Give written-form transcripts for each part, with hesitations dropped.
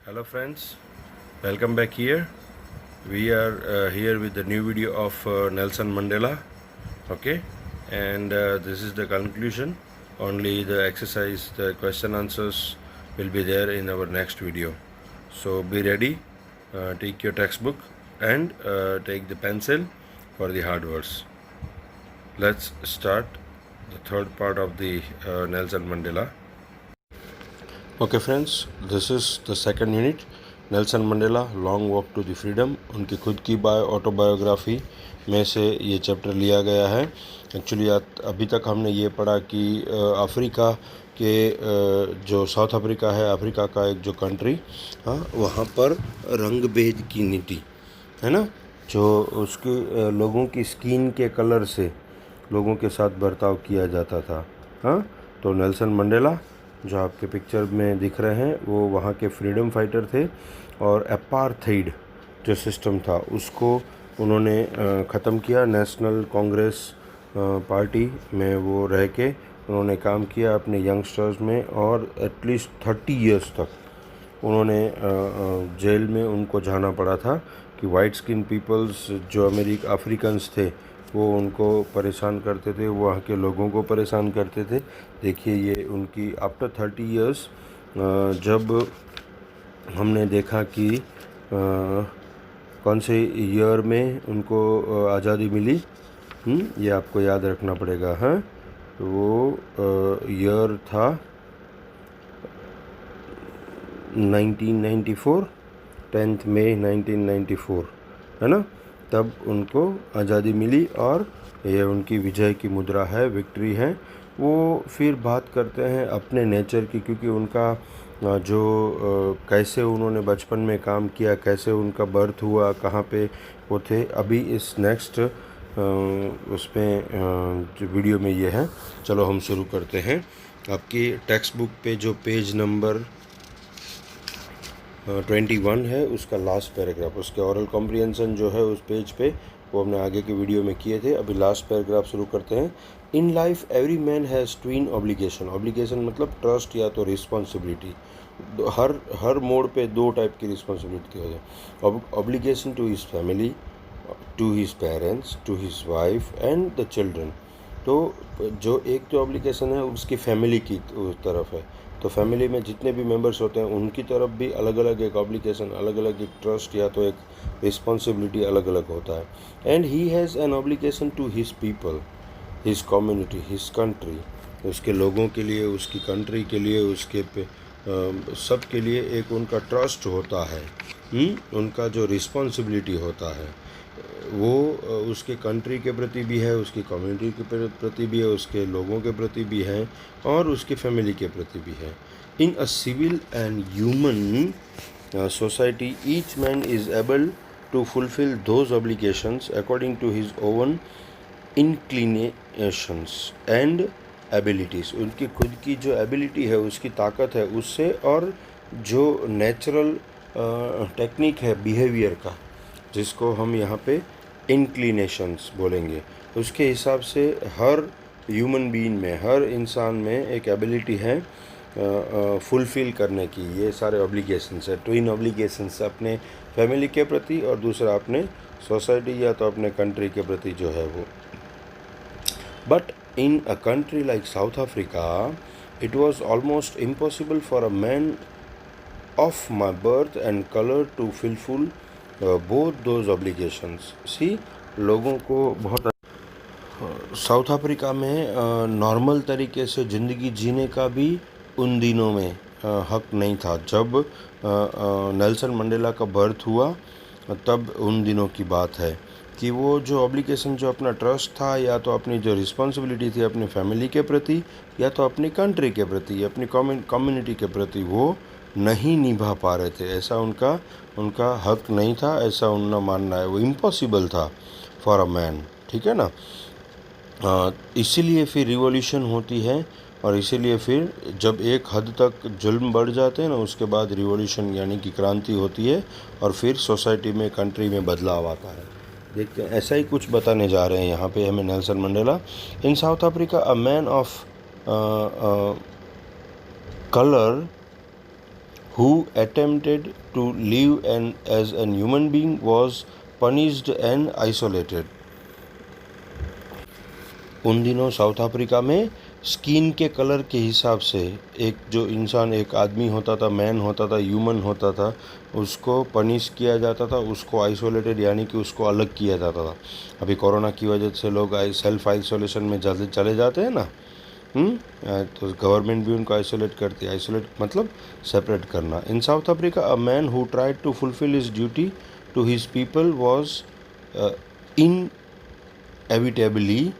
Hello friends, welcome back here. We are here with the new video of Nelson Mandela. Okay, and this is the conclusion. Only the exercise, the question answers will be there in our next video. So be ready, take your textbook and take the pencil for the hard words. Let's start the third part of the Nelson Mandela. Okay friends, this is the second unit, Nelson Mandela long walk to the freedom. उनकी खुद की autobiography में से ये chapter लिया गया है। Actually अभी तक हमने ये पढ़ा कि अफ्रीका के जो साउथ अफ्रीका है, अफ्रीका का एक जो कंट्री, हाँ, वहाँ पर रंग भेद की नीति है ना, जो उसके लोगों की स्किन के कलर से लोगों के साथ बर्ताव किया जाता था। हाँ, तो नेल्सन मंडेला जो आपके पिक्चर में दिख रहे हैं वो वहाँ के फ्रीडम फाइटर थे, और अपार्थाइड जो सिस्टम था उसको उन्होंने ख़त्म किया। नेशनल कांग्रेस पार्टी में वो रह के उन्होंने काम किया अपने यंगस्टर्स में, और एटलीस्ट 30 इयर्स तक उन्होंने जेल में उनको जाना पड़ा था कि वाइट स्किन पीपल्स जो अफ्रीकन्स थे वो उनको परेशान करते थे, वहाँ के लोगों को परेशान करते थे। देखिए ये उनकी आफ्टर 30 इयर्स जब हमने देखा कि कौन से ईयर में उनको आज़ादी मिली, ये आपको याद रखना पड़ेगा। हाँ, तो वो ईयर था 1994, 10 मई 1994, है ना, तब उनको आज़ादी मिली, और ये उनकी विजय की मुद्रा है, विक्ट्री है। वो फिर बात करते हैं अपने नेचर की, क्योंकि उनका जो कैसे उन्होंने बचपन में काम किया, कैसे उनका बर्थ हुआ, कहाँ पे वो थे, अभी इस नेक्स्ट उसमें जो वीडियो में ये है। चलो हम शुरू करते हैं। आपकी टेक्स्ट बुक पे जो पेज नंबर 21 है उसका लास्ट पैराग्राफ, उसके ऑरल कॉम्प्रिहेंशन जो है उस पेज पे वो हमने आगे के वीडियो में किए थे। अभी लास्ट पैराग्राफ शुरू करते हैं। In life every man has twin obligation. Obligation मतलब ट्रस्ट या तो रिस्पॉन्सिबिलिटी। हर मोड पे दो टाइप की रिस्पॉन्सिबिलिटी हो जाए। Obligation to his family, to his parents, to his wife and the children. तो जो एक तो ऑब्लिगेशन है उसकी फैमिली की तरफ है, तो फैमिली में जितने भी मेंबर्स होते हैं उनकी तरफ भी अलग अलग एक ऑब्लिगेशन, अलग अलग एक ट्रस्ट या तो एक रिस्पॉन्सिबिलिटी अलग अलग होता है। And he has an obligation to his people, his community, his country. उसके लोगों के लिए, उसकी कंट्री के लिए, उसके सब के लिए एक उनका ट्रस्ट होता है। उनका जो रिस्पॉन्सिबिलिटी होता है वो उसके कंट्री के प्रति भी है, उसकी कम्युनिटी के प्रति भी है, उसके लोगों के प्रति भी है, और उसकी फैमिली के प्रति भी है। In a civil and human society each man is able to fulfil those obligations according to his own inclinations and abilities. उनकी खुद की जो एबिलिटी है, उसकी ताकत है, उससे, और जो नेचुरल टेक्निक है बिहेवियर का, जिसको हम यहाँ पे इंक्लिनेशंस बोलेंगे, उसके हिसाब से हर ह्यूमन बीइंग में, हर इंसान में एक एबिलिटी है फुलफ़िल करने की। ये सारे ऑब्लिगेशंस है, ट्विन ऑब्लिगेशंस, अपने फैमिली के प्रति और दूसरा अपने सोसाइटी या तो अपने कंट्री के प्रति जो है वो। But in a country like South Africa it was almost impossible for a man of my birth and colour to fulfil both those obligations. See, लोगों को बहुत साउथ अफ्रीका में नॉर्मल तरीके से ज़िंदगी जीने का भी उन दिनों में हक नहीं था। जब नेल्सन मंडेला का बर्थ हुआ तब उन दिनों की बात है कि वो जो ऑब्लिगेशन, जो अपना ट्रस्ट था, या तो अपनी जो रिस्पॉन्सिबिलिटी थी अपनी फैमिली के प्रति, या तो अपनी कंट्री के प्रति, अपनी कम्युनिटी के प्रति, वो नहीं निभा पा रहे थे। ऐसा उनका हक नहीं था, ऐसा उनका मानना है। वो इम्पॉसिबल था फॉर अ मैन, ठीक है ना। इसीलिए फिर रिवॉल्यूशन होती है, और इसीलिए फिर जब एक हद तक जुल्म बढ़ जाते हैं ना, उसके बाद रिवॉल्यूशन यानी कि क्रांति होती है, और फिर सोसाइटी में, कंट्री में बदलाव आता है। देखते हैं, ऐसा ही कुछ बताने जा रहे हैं यहाँ पे हमें Nelson Mandela. In South Africa a man of colour who attempted to live as a human being was punished and isolated. उन दिनों साउथ अफ्रीका में स्किन के कलर के हिसाब से एक जो इंसान, एक आदमी होता था, मैन होता था, ह्यूमन होता था, उसको पनिश किया जाता था, उसको आइसोलेटेड यानी कि उसको अलग किया जाता था. अभी कोरोना की वजह से लोग सेल्फ आइसोलेशन में जल्दी चले जाते हैं ना. तो गवर्नमेंट भी उनको आइसोलेट करती है. आइसोलेट मतलब सेपरेट करना. In South Africa a man who tried to fulfil his duty to his people was inevitably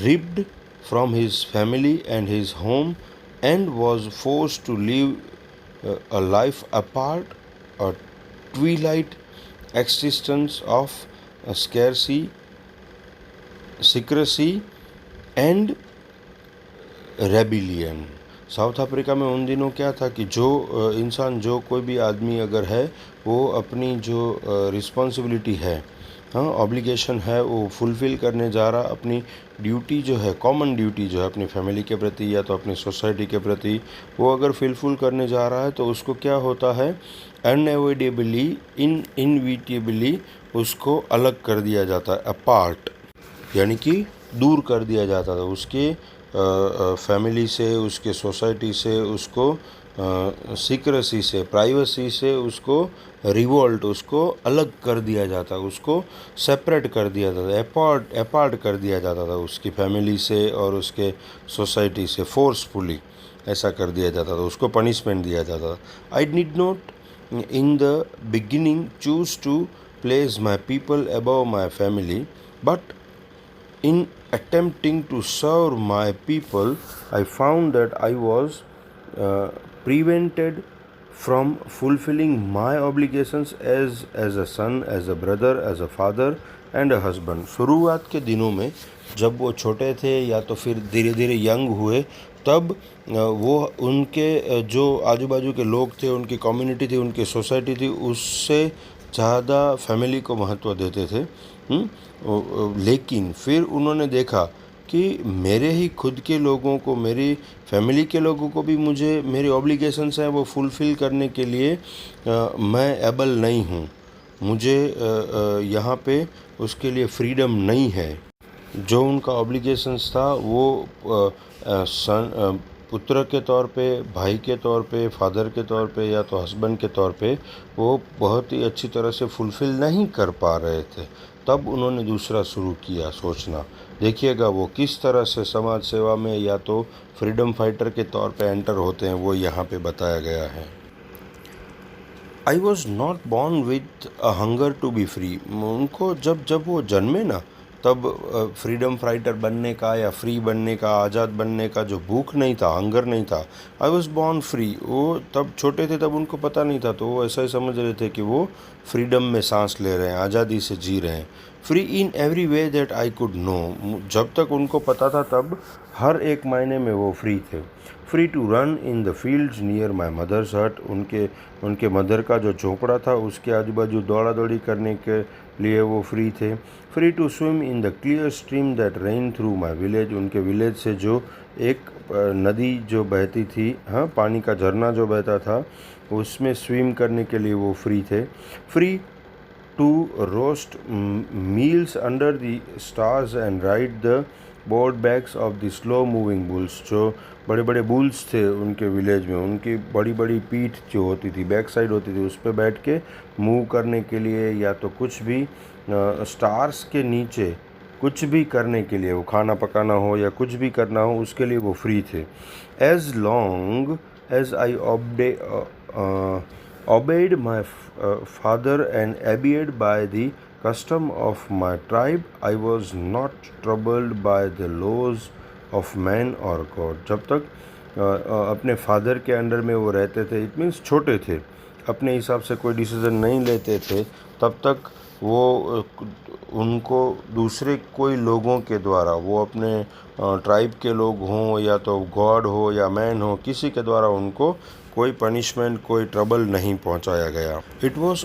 ripped from his family and his home and was forced to live a life apart, a twilight existence of scarcity, secrecy and rebellion. South Africa में उन दिनों क्या था कि जो इंसान, जो कोई भी आदमी अगर है, वो अपनी जो रिस्पॉन्सिबिलिटी है, हाँ, ऑब्लिगेशन है, वो फुलफ़िल करने जा रहा. अपनी ड्यूटी जो है, कॉमन ड्यूटी जो है अपनी फैमिली के प्रति या तो अपनी सोसाइटी के प्रति, वो अगर फुलफ़िल करने जा रहा है तो उसको क्या होता है, अनएवॉइडेबली, इनविटेबली उसको अलग कर दिया जाता है. अपार्ट यानी कि दूर कर दिया जाता था उसके फैमिली से, उसके सोसाइटी से, उसको सीक्रेसी से, प्राइवेसी से उसको रिवोल्ट, उसको अलग कर दिया जाता, उसको सेपरेट कर दिया जाता, अपार्ट कर दिया जाता था उसकी फैमिली से और उसके सोसाइटी से. फोर्सफुली ऐसा कर दिया जाता था, उसको पनिशमेंट दिया जाता था. I did not in the beginning choose to place my people above my family, but in attempting to serve my people, I found that I was prevented from fulfilling my obligations as a son, as a brother, as a father and a husband. शुरुआत के दिनों में जब वो छोटे थे या तो फिर धीरे धीरे यंग हुए, तब वो उनके जो आजू बाजू के लोग थे, उनकी कम्युनिटी थी, उनकी सोसाइटी थी, उससे ज़्यादा फैमिली को महत्व देते थे. लेकिन फिर उन्होंने देखा कि मेरे ही खुद के लोगों को, मेरी फैमिली के लोगों को भी मुझे मेरी ऑब्लिगेशंस हैं वो फुलफ़िल करने के लिए मैं एबल नहीं हूँ. मुझे यहाँ पे उसके लिए फ्रीडम नहीं है. जो उनका ऑब्लिगेशंस था वो पुत्र के तौर पे, भाई के तौर पे, फादर के तौर पे या तो हस्बैंड के तौर पे, वो बहुत ही अच्छी तरह से फुलफ़िल नहीं कर पा रहे थे. तब उन्होंने दूसरा शुरू किया सोचना. देखिएगा वो किस तरह से समाज सेवा में या तो फ्रीडम फाइटर के तौर पे एंटर होते हैं, वो यहाँ पे बताया गया है. I was not born with a hunger to be free. उनको जब वो जन्मे ना, तब फ्रीडम फाइटर बनने का या फ्री बनने का, आज़ाद बनने का जो भूख नहीं था, हंगर नहीं था. I was born free. वो तब छोटे थे, तब उनको पता नहीं था, तो वो ऐसा ही समझ रहे थे कि वो फ्रीडम में सांस ले रहे हैं, आज़ादी से जी रहे हैं. Free in every way that I could know. जब तक उनको पता था तब हर एक मायने में वो फ्री थे. Free to run in the fields near my mother's hut. उनके मदर का जो झोंपड़ा था उसके आजू बाजू दौड़ा दौड़ी करने के लिए वो फ्री थे. Free to swim in the clear stream that ran through my village. उनके विलेज से जो एक नदी जो बहती थी, हाँ, पानी का झरना जो बहता था, उसमें स्विम करने के लिए वो फ्री थे. Free to roast meals under the stars and ride the board backs of the slow moving bulls. जो बड़े बड़े बुल्स थे उनके विलेज में, उनकी बड़ी बड़ी पीठ जो होती थी, बैक साइड होती थी, उस पर बैठ के मूव करने के लिए या तो कुछ भी स्टार्स के नीचे कुछ भी करने के लिए, वो खाना पकाना हो या कुछ भी करना हो, उसके लिए वो फ्री थे. As long as I obeyed my father and abided by the custom of my tribe, I was not troubled by the laws of man or God. जब तक अपने फादर के अंडर में वो रहते थे, इट मीन्स छोटे थे, अपने हिसाब से कोई डिसीज़न नहीं लेते थे, तब तक वो उनको दूसरे कोई लोगों के द्वारा, वो अपने ट्राइब के लोग हों या तो गॉड हो या मैन हो, किसी के द्वारा उनको कोई पनिशमेंट, कोई ट्रबल नहीं पहुंचाया गया. It was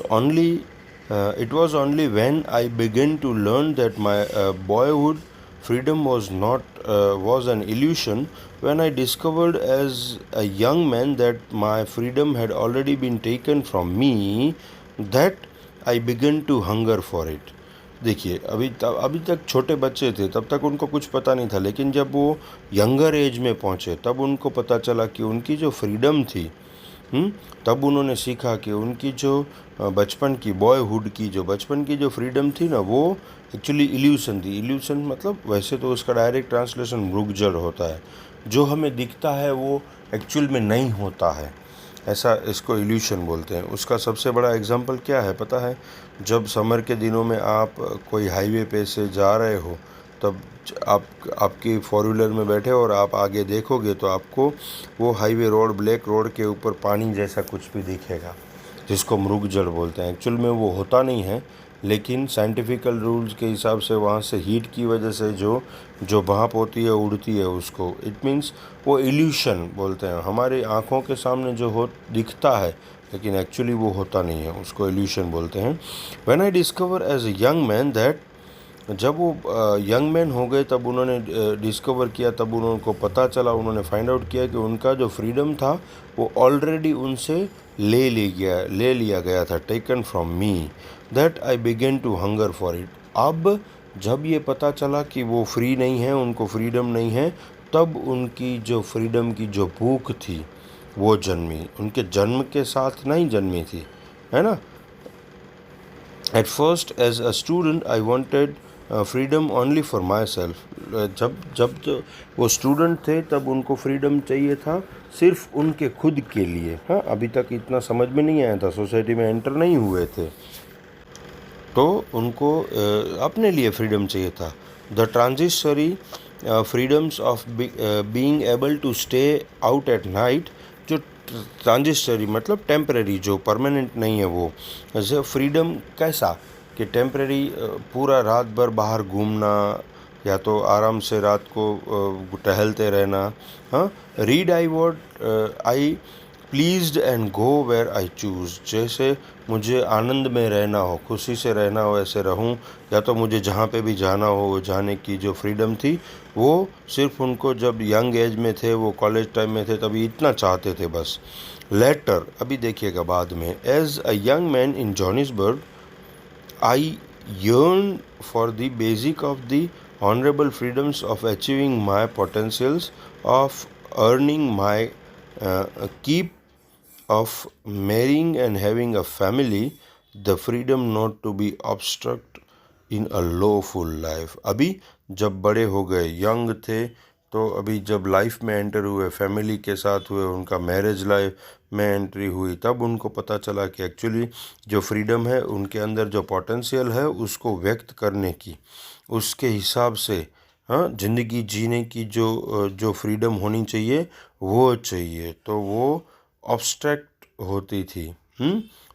only when I began to learn that my boyhood freedom was an illusion when I discovered as a young man that my freedom had already been taken from me, that I began to hunger for it. देखिए, अभी तक छोटे बच्चे थे, तब तक उनको कुछ पता नहीं था, लेकिन जब वो यंगर एज में पहुँचे तब उनको पता चला कि उनकी जो फ्रीडम थी, तब उन्होंने सीखा कि उनकी जो बचपन की बचपन की जो फ्रीडम थी ना, वो एक्चुअली इल्यूशन थी। इल्यूशन मतलब वैसे तो उसका डायरेक्ट ट्रांसलेशन मृगजड़ होता है। जो हमें दिखता है वो एक्चुअल में नहीं होता है, ऐसा इसको इल्यूशन बोलते हैं। उसका सबसे बड़ा एग्जांपल क्या है पता है? जब समर के दिनों में आप कोई हाईवे पे से जा रहे हो, तब आपकी फोर व्हीलर में बैठे और आप आगे देखोगे तो आपको वो हाईवे रोड, ब्लैक रोड के ऊपर पानी जैसा कुछ भी दिखेगा, जिसको मृगजड़ बोलते हैं। एक्चुअल में वो होता नहीं है, लेकिन साइंटिफिकल रूल्स के हिसाब से वहाँ से हीट की वजह से जो भाप होती है उड़ती है, उसको इट मीन्स वो इल्यूशन बोलते हैं। हमारी आँखों के सामने जो दिखता है, लेकिन एक्चुअली वो होता नहीं है, उसको इल्यूशन बोलते हैं। When I discover as a young man that, जब वो यंग मैन हो गए तब उन्होंने डिस्कवर किया, तब उनको पता चला, उन्होंने फाइंड आउट किया कि उनका जो फ्रीडम था वो ऑलरेडी उनसे ले लिया गया था, taken from me, that I began to hunger for it. अब जब ये पता चला कि वो फ्री नहीं है, उनको फ्रीडम नहीं है, तब उनकी जो फ्रीडम की जो भूख थी वो जन्मी। उनके जन्म के साथ नहीं जन्मी थी, है ना। At first as a student I wanted freedom only for my self. जब वो स्टूडेंट थे तब उनको फ्रीडम चाहिए था सिर्फ उनके खुद के लिए। हाँ, अभी तक इतना समझ में नहीं आया था, सोसाइटी में एंटर नहीं हुए थे, तो उनको अपने लिए फ्रीडम चाहिए था। The transitory freedoms of being able to stay out at night, जो ट्रांजिस्टरी मतलब टेम्परेरी, जो परमानेंट नहीं है, वो जैसे फ्रीडम कैसा कि टेम्परेरी पूरा रात भर बाहर घूमना, या तो आराम से रात को टहलते रहना। हाँ, read I pleased and go where I choose, जैसे मुझे आनंद में रहना हो, खुशी से रहना हो, ऐसे रहूं, या तो मुझे जहाँ पे भी जाना हो वो जाने की जो फ्रीडम थी, वो सिर्फ उनको जब यंग एज में थे, वो कॉलेज टाइम में थे, तभी इतना चाहते थे बस। लेटर, अभी देखिएगा बाद में, as a young man in Johannesburg I yearn for the basic of the honorable freedoms of achieving my potentials, of earning my keep, of marrying and having a family, the freedom not to be obstruct in a lawful life। अभी जब बड़े हो गए, young थे, तो अभी जब life में एंटर हुए, फैमिली के साथ हुए, उनका मैरिज लाइफ में एंट्री हुई, तब उनको पता चला कि एक्चुअली जो फ्रीडम है, उनके अंदर जो पोटेंशियल है उसको व्यक्त करने की, उसके हिसाब से, हाँ, ज़िंदगी जीने की जो फ्रीडम होनी चाहिए वो चाहिए, तो वो ऑब्स्ट्रैक्ट होती थी।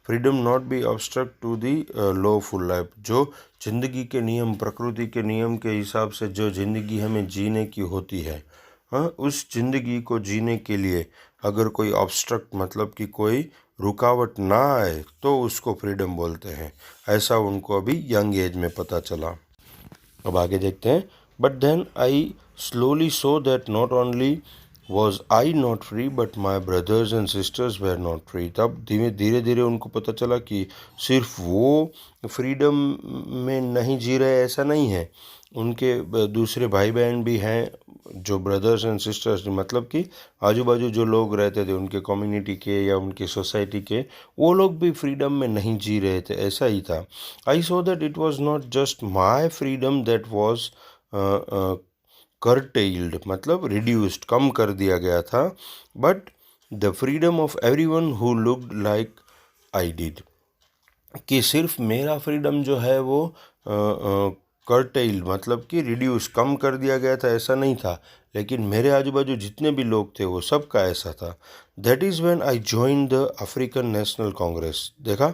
Freedom not be obstruct to the lawful life, जो ज़िंदगी के नियम, प्रकृति के नियम के हिसाब से जो ज़िंदगी हमें जीने की होती है, हाँ, उस ज़िंदगी को जीने के लिए अगर कोई ऑब्स्ट्रक्ट मतलब कि कोई रुकावट ना आए, तो उसको फ्रीडम बोलते हैं। ऐसा उनको अभी यंग एज में पता चला। अब आगे देखते हैं। But then I slowly saw that not only was I not free but my brothers and sisters were not free. तब धीरे धीरे उनको पता चला कि सिर्फ वो फ्रीडम में नहीं जी रहे, ऐसा नहीं है, उनके दूसरे भाई बहन भी हैं, जो ब्रदर्स एंड सिस्टर्स, मतलब कि आजू बाजू जो लोग रहते थे उनके कम्युनिटी के या उनकी सोसाइटी के, वो लोग भी फ्रीडम में नहीं जी रहे थे, ऐसा ही था। I saw that it was not just my freedom that was curtailed, मतलब रिड्यूस्ड, कम कर दिया गया था, but the freedom of everyone who looked like I did, कि सिर्फ मेरा फ्रीडम जो है वो curtailed मतलब कि रिड्यूस, कम कर दिया गया था, ऐसा नहीं था, लेकिन मेरे आजू बाजू जितने भी लोग थे वो सब का ऐसा था। That is when I join the African national Congress. देखा,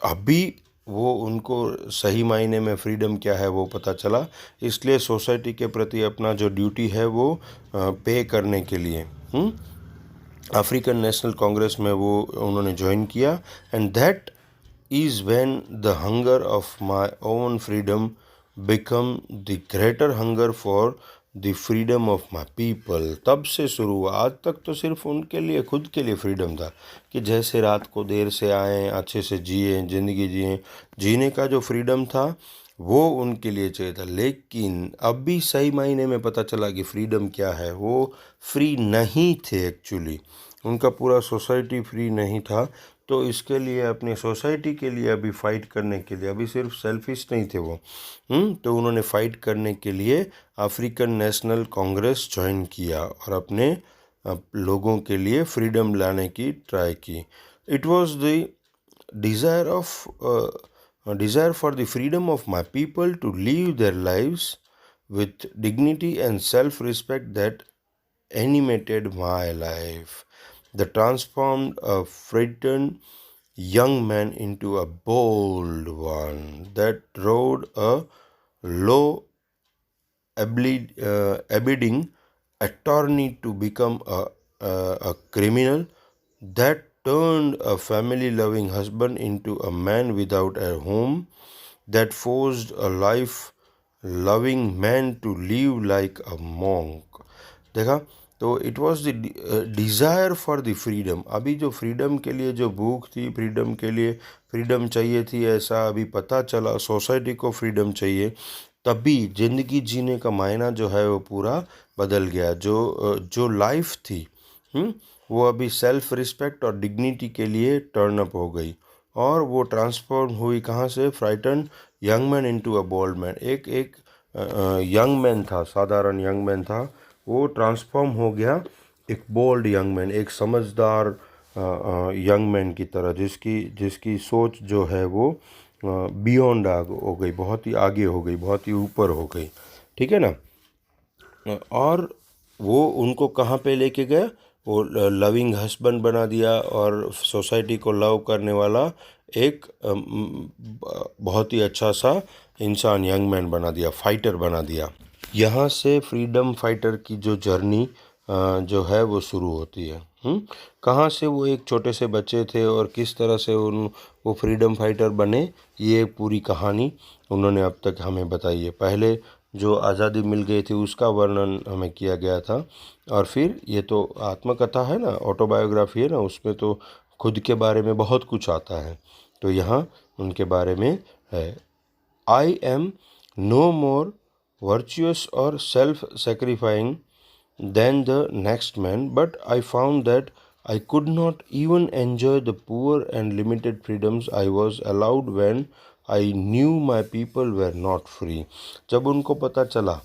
अभी वो उनको सही मायने में फ्रीडम क्या है वो पता चला, इसलिए सोसाइटी के प्रति अपना जो ड्यूटी है वो पे करने के लिए अफ्रीकन नेशनल कांग्रेस में वो उन्होंने ज्वाइन किया। And that is when the hunger of my own freedom become the greater hunger for the freedom of my people. तब से शुरू हुआ। आज तक तो सिर्फ उनके लिए, खुद के लिए फ्रीडम था कि जैसे रात को देर से आएँ, अच्छे से जिए, ज़िंदगी जिए, जीने का जो फ्रीडम था वो उनके लिए चाहिए था। लेकिन अब भी सही मायने में पता चला कि फ्रीडम क्या है। वो फ्री नहीं थे एक्चुअली, उनका पूरा सोसाइटी फ्री नहीं था। तो इसके लिए, अपनी सोसाइटी के लिए अभी फ़ाइट करने के लिए, अभी सिर्फ सेल्फिश नहीं थे वो। तो उन्होंने फ़ाइट करने के लिए अफ्रीकन नेशनल कांग्रेस ज्वाइन किया और अपने लोगों के लिए फ्रीडम लाने की ट्राई की। It was the desire of desire for the freedom of my people to live their lives with dignity and self-respect that animated my life. That transformed a frightened young man into a bold one, that rode a low abiding attorney to become a criminal, that turned a family loving husband into a man without a home, that forced a life loving man to live like a monk. देखा, तो it was the desire for the freedom. अभी जो freedom के लिए जो भूख थी, freedom के लिए फ्रीडम चाहिए थी, ऐसा अभी पता चला सोसाइटी को फ्रीडम चाहिए। तभी ज़िंदगी जीने का मायना जो है वो पूरा बदल गया। जो लाइफ थी वो अभी सेल्फ रिस्पेक्ट और डिग्निटी के लिए टर्न अप हो गई, और वो ट्रांसफॉर्म हुई कहाँ से? Frightened young man into a bold man. एक यंग मैन था, साधारण यंग मैन था, वो ट्रांसफॉर्म हो गया एक बोल्ड यंग मैन, एक समझदार यंग मैन की तरह, जिसकी सोच जो है वो बियॉन्ड हो गई, बहुत ही आगे हो गई, बहुत ही ऊपर हो गई। ठीक है ना? और वो उनको कहाँ पे लेके गया? वो लविंग हस्बैंड बना दिया और सोसाइटी को लव करने वाला एक बहुत ही अच्छा सा इंसान, यंग मैन बना दिया, फाइटर बना दिया। यहाँ से फ्रीडम फाइटर की जो जर्नी जो है वो शुरू होती है। कहाँ से वो एक छोटे से बच्चे थे और किस तरह से वो फ्रीडम फाइटर बने, ये पूरी कहानी उन्होंने अब तक हमें बताई है। पहले जो आज़ादी मिल गई थी उसका वर्णन हमें किया गया था, और फिर ये तो आत्मकथा है ना, ऑटोबायोग्राफी है ना, उसमें तो खुद के बारे में बहुत कुछ आता है। तो यहाँ उनके बारे में है। I am no more virtuous or self-sacrificing than the next man, but I found that I could not even enjoy the poor and limited freedoms I was allowed when I knew my people were not free. जब उनको पता चला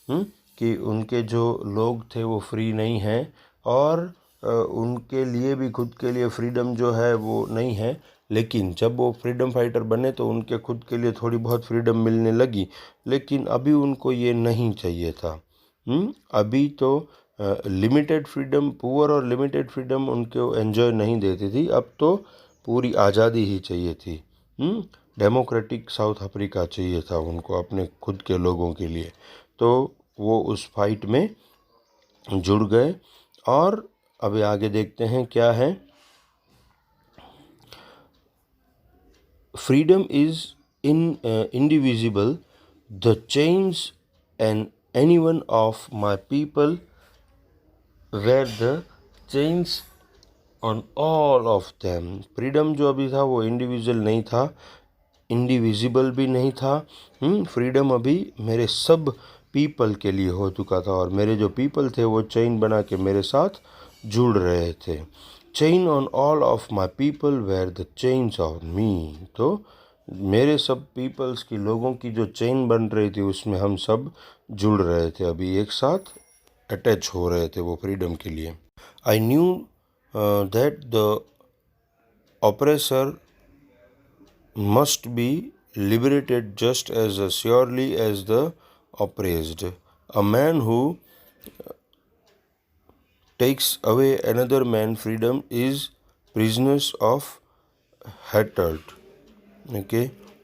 कि उनके जो लोग थे वो फ्री नहीं हैं, और उनके लिए भी खुद के लिए फ्रीडम जो है वो नहीं है, लेकिन जब वो फ्रीडम फाइटर बने तो उनके खुद के लिए थोड़ी बहुत फ्रीडम मिलने लगी, लेकिन अभी उनको ये नहीं चाहिए था। अभी तो लिमिटेड फ्रीडम, पुअर और लिमिटेड फ्रीडम उनको एंजॉय नहीं देती थी, अब तो पूरी आज़ादी ही चाहिए थी। डेमोक्रेटिक साउथ अफ्रीका चाहिए था उनको अपने खुद के लोगों के लिए। तो वो उस फाइट में जुड़ गए, और अभी आगे देखते हैं क्या है। Freedom is indivisible. The chains and any one of my people were the chains on all of them. Freedom जो अभी था वो इंडिविजुअल नहीं था, इंडिविजिबल भी नहीं था। फ्रीडम अभी मेरे सब पीपल के लिए हो चुका था, और मेरे जो पीपल थे वो चेन बना के मेरे साथ जुड़ रहे थे। Chain on all of my people were the chains on me. तो मेरे सब पीपल्स की, लोगों की जो चेन बन रही थी उसमें हम सब जुड़ रहे थे, अभी एक साथ अटैच हो रहे थे वो फ्रीडम के लिए। I knew that the oppressor must be liberated just as surely as the oppressed. A man who takes away another man's freedom is prisoners of hatred. Okay,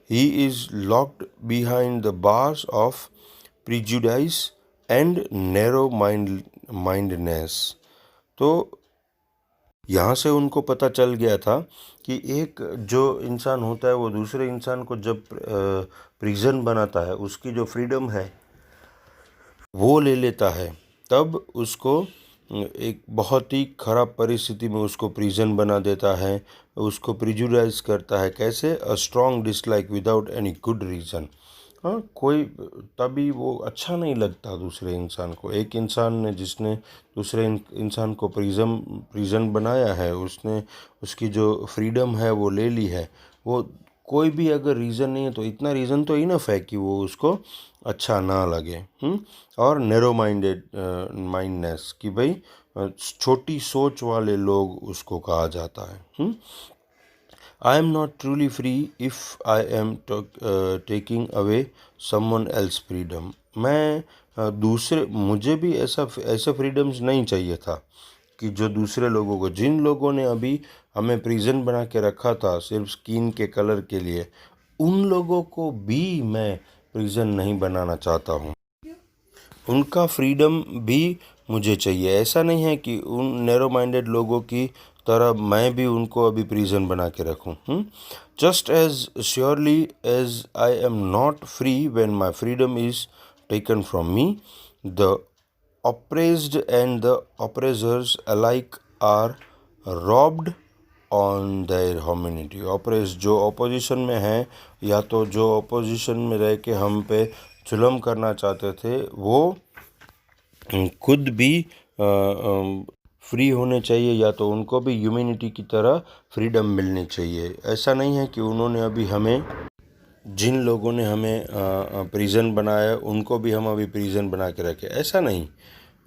he is locked behind the bars of prejudice and narrow mindedness. तो यहाँ से उनको पता चल गया था कि एक जो इंसान होता है वो दूसरे इंसान को जब प्रिजन बनाता है, उसकी जो फ्रीडम है वो ले लेता है, तब उसको एक बहुत ही ख़राब परिस्थिति में उसको प्रिजन बना देता है, उसको प्रिजुडाइज करता है। कैसे? A strong dislike without any good reason. हाँ, कोई तभी वो अच्छा नहीं लगता दूसरे इंसान को। एक इंसान ने जिसने दूसरे इंसान को प्रिजन बनाया है, उसने उसकी जो फ्रीडम है वो ले ली है, वो कोई भी अगर रीज़न नहीं है तो इतना रीज़न तो इनफ है कि वो उसको अच्छा ना लगे। और नैरो माइंडनेस कि भाई छोटी सोच वाले लोग उसको कहा जाता है। I am not truly free if I am taking away someone else freedom. मैं दूसरे मुझे भी ऐसा फ्रीडम्स नहीं चाहिए था कि जो दूसरे लोगों को, जिन लोगों ने अभी हमें प्रिजन बना के रखा था सिर्फ स्किन के कलर के लिए, उन लोगों को भी मैं प्रिजन नहीं बनाना चाहता हूँ। उनका फ्रीडम भी मुझे चाहिए। ऐसा नहीं है कि उन नैरो माइंडेड लोगों की तरह मैं भी उनको अभी प्रिजन बना के रखूं। Just as surely as I am not free when my freedom is taken from me, the oppressed and the oppressors alike are robbed on their humanity. oppressed जो ऑपोजिशन में हैं, या तो जो ऑपोजिशन में रह के हम पे जुल्म करना चाहते थे, वो खुद भी फ्री होने चाहिए, या तो उनको भी ह्यूमैनिटी की तरह फ्रीडम मिलनी चाहिए। ऐसा नहीं है कि उन्होंने अभी हमें, जिन लोगों ने हमें प्रिजन बनाया उनको भी हम अभी प्रिजन बना के रखें, ऐसा नहीं।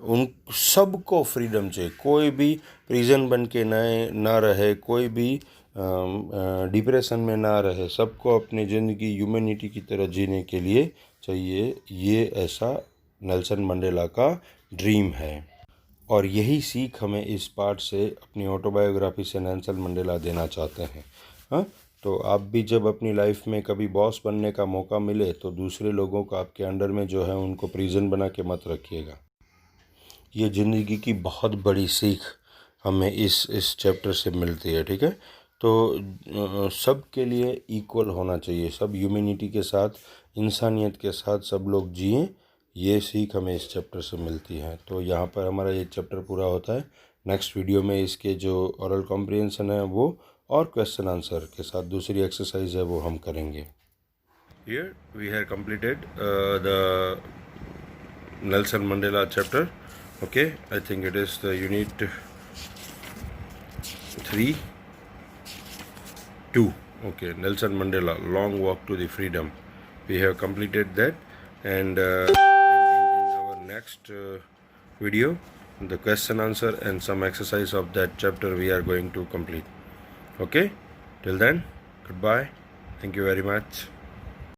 उन सबको फ्रीडम चाहिए। कोई भी प्रिजन बन के ना रहे, कोई भी डिप्रेशन में ना रहे, सबको अपनी ज़िंदगी ह्यूमैनिटी की तरह जीने के लिए चाहिए। ये ऐसा नेल्सन मंडेला का ड्रीम है, और यही सीख हमें इस पार्ट से, अपनी ऑटोबायोग्राफी से नेल्सन मंडेला देना चाहते हैं। हाँ, तो आप भी जब अपनी लाइफ में कभी बॉस बनने का मौका मिले तो दूसरे लोगों को आपके अंडर में जो है उनको प्रिजन बना के मत रखिएगा। ये ज़िंदगी की बहुत बड़ी सीख हमें इस चैप्टर से मिलती है। ठीक है, तो सब के लिए इक्वल होना चाहिए, सब ह्यूमैनिटी के साथ, इंसानियत के साथ सब लोग जिएं, ये सीख हमें इस चैप्टर से मिलती है। तो यहाँ पर हमारा ये चैप्टर पूरा होता है। नेक्स्ट वीडियो में इसके जो ओरल कॉम्प्रिहेंशन है वो और क्वेश्चन आंसर के साथ दूसरी एक्सरसाइज है वो हम करेंगे। Here we have completed the Nelson Mandela chapter. Okay, I think it is the unit 3-2. Okay, Nelson Mandela, Long Walk to the Freedom. We have completed that, and in our next video, the question answer and some exercise of that chapter we are going to complete. Okay, till then, goodbye. Thank you very much.